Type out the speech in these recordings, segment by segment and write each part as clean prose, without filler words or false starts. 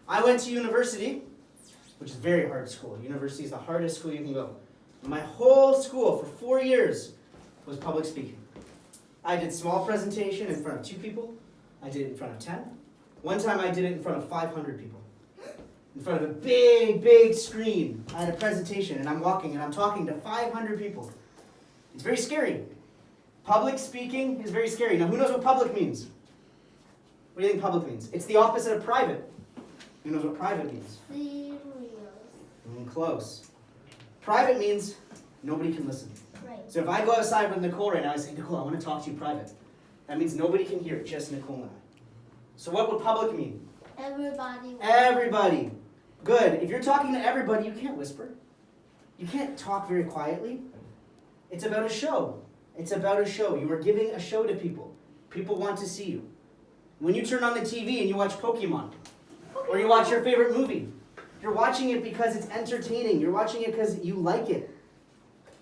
I went to university, which is a very hard school. University is the hardest school you can go. My whole school for 4 years was public speaking. I did small presentation in front of 2 people. I did it in front of 10. One time I did it in front of 500 people. In front of a big, big screen. I had a presentation and I'm walking and I'm talking to 500 people. It's very scary. Public speaking is very scary. Now who knows what public means? What do you think public means? It's the opposite of private. Who knows what private means? Close. Private means nobody can listen. Right. So if I go outside with Nicole right now and I say, Nicole, I want to talk to you private. That means nobody can hear it, just Nicole and I. So what would public mean? Everybody. Everybody. Good. If you're talking to everybody, you can't whisper. You can't talk very quietly. It's about a show. It's about a show. You are giving a show to people. People want to see you. When you turn on the TV and you watch Pokemon, or you watch your favorite movie, you're watching it because it's entertaining. You're watching it because you like it.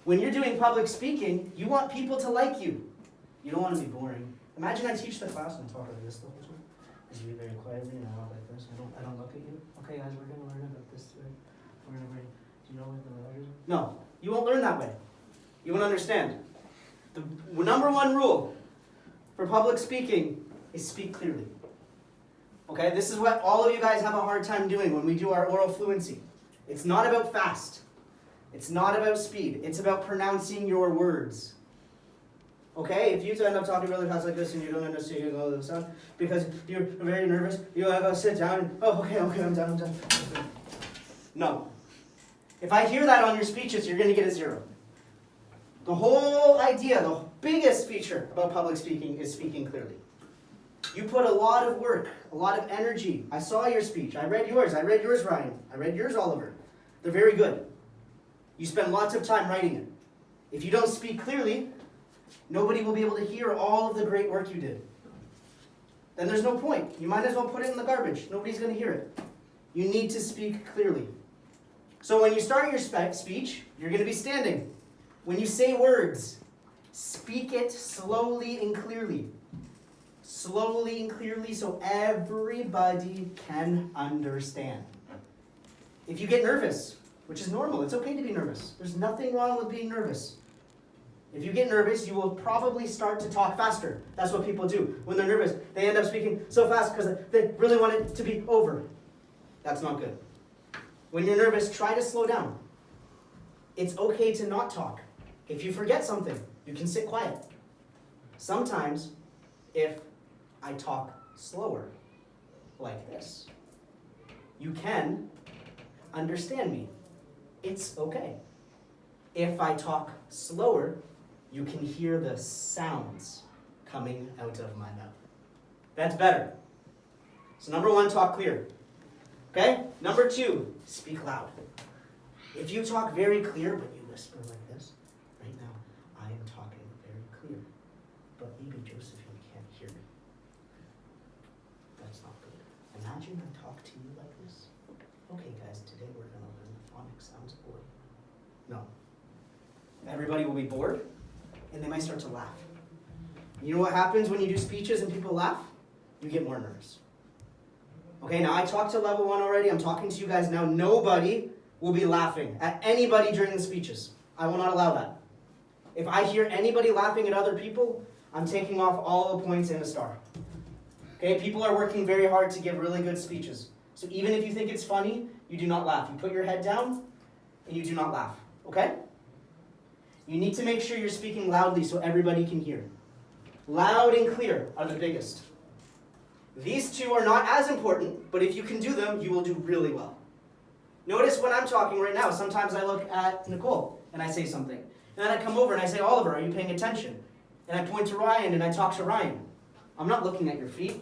When you're doing public speaking, you want people to like you. You don't want to be boring. Imagine I teach the class and talk like this the whole time. I speak very quietly and I walk like this. I don't look at you. Okay, guys, we're gonna learn about this today. We're gonna read. Do you know what the letters are? No, you won't learn that way. You won't understand. The number one rule for public speaking is speak clearly. Okay, this is what all of you guys have a hard time doing when we do our oral fluency. It's not about fast. It's not about speed. It's about pronouncing your words. Okay, if you end up talking really fast like this and you don't understand, you go to the sound because you're very nervous, you gotta go sit down and, oh, okay, I'm done. No. If I hear that on your speeches, you're gonna get a 0. The whole idea, the biggest feature about public speaking is speaking clearly. You put a lot of work, a lot of energy. I saw your speech. I read yours, Ryan. I read yours, Oliver. They're very good. You spend lots of time writing it. If you don't speak clearly, nobody will be able to hear all of the great work you did. Then there's no point. You might as well put it in the garbage. Nobody's going to hear it. You need to speak clearly. So when you start your speech, you're going to be standing. When you say words, speak it slowly and clearly. Slowly and clearly so everybody can understand. If you get nervous, which is normal, it's okay to be nervous. There's nothing wrong with being nervous. If you get nervous, you will probably start to talk faster. That's what people do. When they're nervous, they end up speaking so fast because they really want it to be over. That's not good. When you're nervous, try to slow down. It's okay to not talk. If you forget something, you can sit quiet. Sometimes, if I talk slower, like this, you can understand me. It's okay. If I talk slower, you can hear the sounds coming out of my mouth. That's better. So number 1, talk clear. Okay? Number 2, speak loud. If you talk very clear, but you whisper like this, right now, I am talking very clear. But maybe Josephine can't hear me. That's not good. Imagine I talk to you like this. Okay, guys, today we're going to learn the phonic sounds of boy. No. Everybody will be bored, and they might start to laugh. You know what happens when you do speeches and people laugh? You get more nervous. Okay, now I talked to level 1 already. I'm talking to you guys now. Nobody will be laughing at anybody during the speeches. I will not allow that. If I hear anybody laughing at other people, I'm taking off all the points and a star. Okay, people are working very hard to give really good speeches. So even if you think it's funny, you do not laugh. You put your head down and you do not laugh. Okay? You need to make sure you're speaking loudly so everybody can hear. Loud and clear are the biggest. These 2 are not as important, but if you can do them, you will do really well. Notice when I'm talking right now, sometimes I look at Nicole and I say something. And then I come over and I say, Oliver, are you paying attention? And I point to Ryan and I talk to Ryan. I'm not looking at your feet.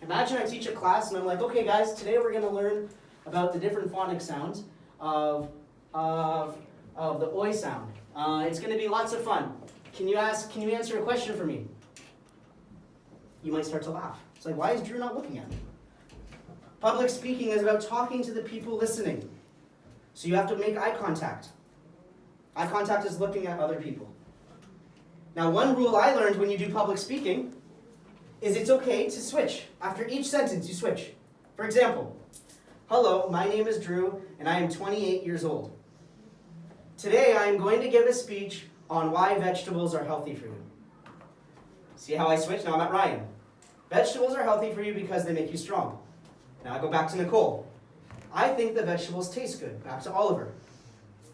Imagine I teach a class and I'm like, okay guys, today we're going to learn about the different phonic sounds of the oi sound. It's going to be lots of fun. Can you answer a question for me? You might start to laugh. It's like, why is Drew not looking at me? Public speaking is about talking to the people listening. So you have to make eye contact. Eye contact is looking at other people. Now, one rule I learned when you do public speaking is it's okay to switch. After each sentence, you switch. For example, Hello, my name is Drew, and I am 28 years old. Today I am going to give a speech on why vegetables are healthy for you. See how I switch? Now I'm at Ryan. Vegetables are healthy for you because they make you strong. Now I go back to Nicole. I think the vegetables taste good. Back to Oliver.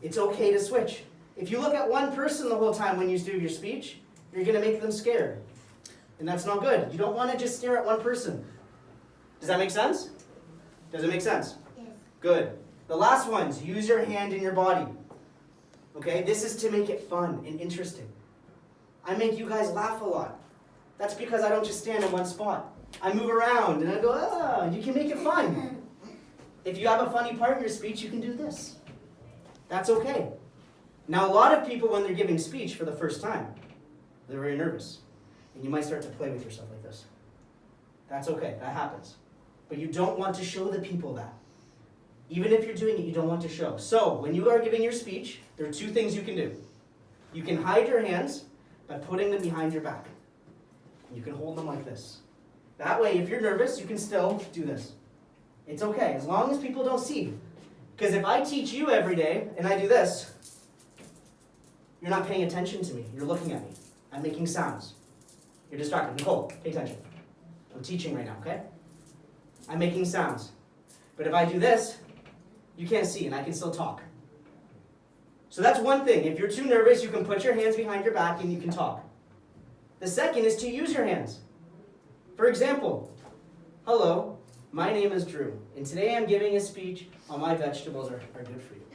It's okay to switch. If you look at one person the whole time when you do your speech, you're going to make them scared. And that's not good. You don't want to just stare at one person. Does that make sense? Does it make sense? Yes. Good. The last one's use your hand and your body. Okay? This is to make it fun and interesting. I make you guys laugh a lot. That's because I don't just stand in one spot. I move around and I go, you can make it fun. If you have a funny part in your speech, you can do this. That's okay. Now, a lot of people, when they're giving speech for the first time, they're very nervous. And you might start to play with yourself like this. That's okay. That happens. But you don't want to show the people that. Even if you're doing it, you don't want to show. So, when you are giving your speech, there are two things you can do. You can hide your hands by putting them behind your back. You can hold them like this. That way, if you're nervous, you can still do this. It's okay, as long as people don't see. Because if I teach you every day, and I do this, you're not paying attention to me. You're looking at me. I'm making sounds. You're distracted. Nicole, pay attention. I'm teaching right now, okay? I'm making sounds. But if I do this, you can't see, and I can still talk. So that's one thing. If you're too nervous, you can put your hands behind your back and you can talk. The second is to use your hands. For example, hello, my name is Drew, and today I'm giving a speech on why vegetables are good for you.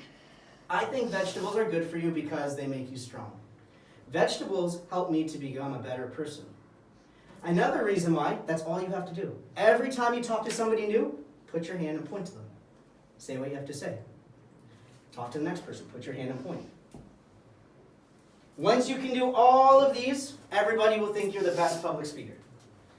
I think vegetables are good for you because they make you strong. Vegetables help me to become a better person. Another reason why, that's all you have to do. Every time you talk to somebody new, put your hand and point to them. Say what you have to say. Talk to the next person, put your hand and point. Once you can do all of these, everybody will think you're the best public speaker.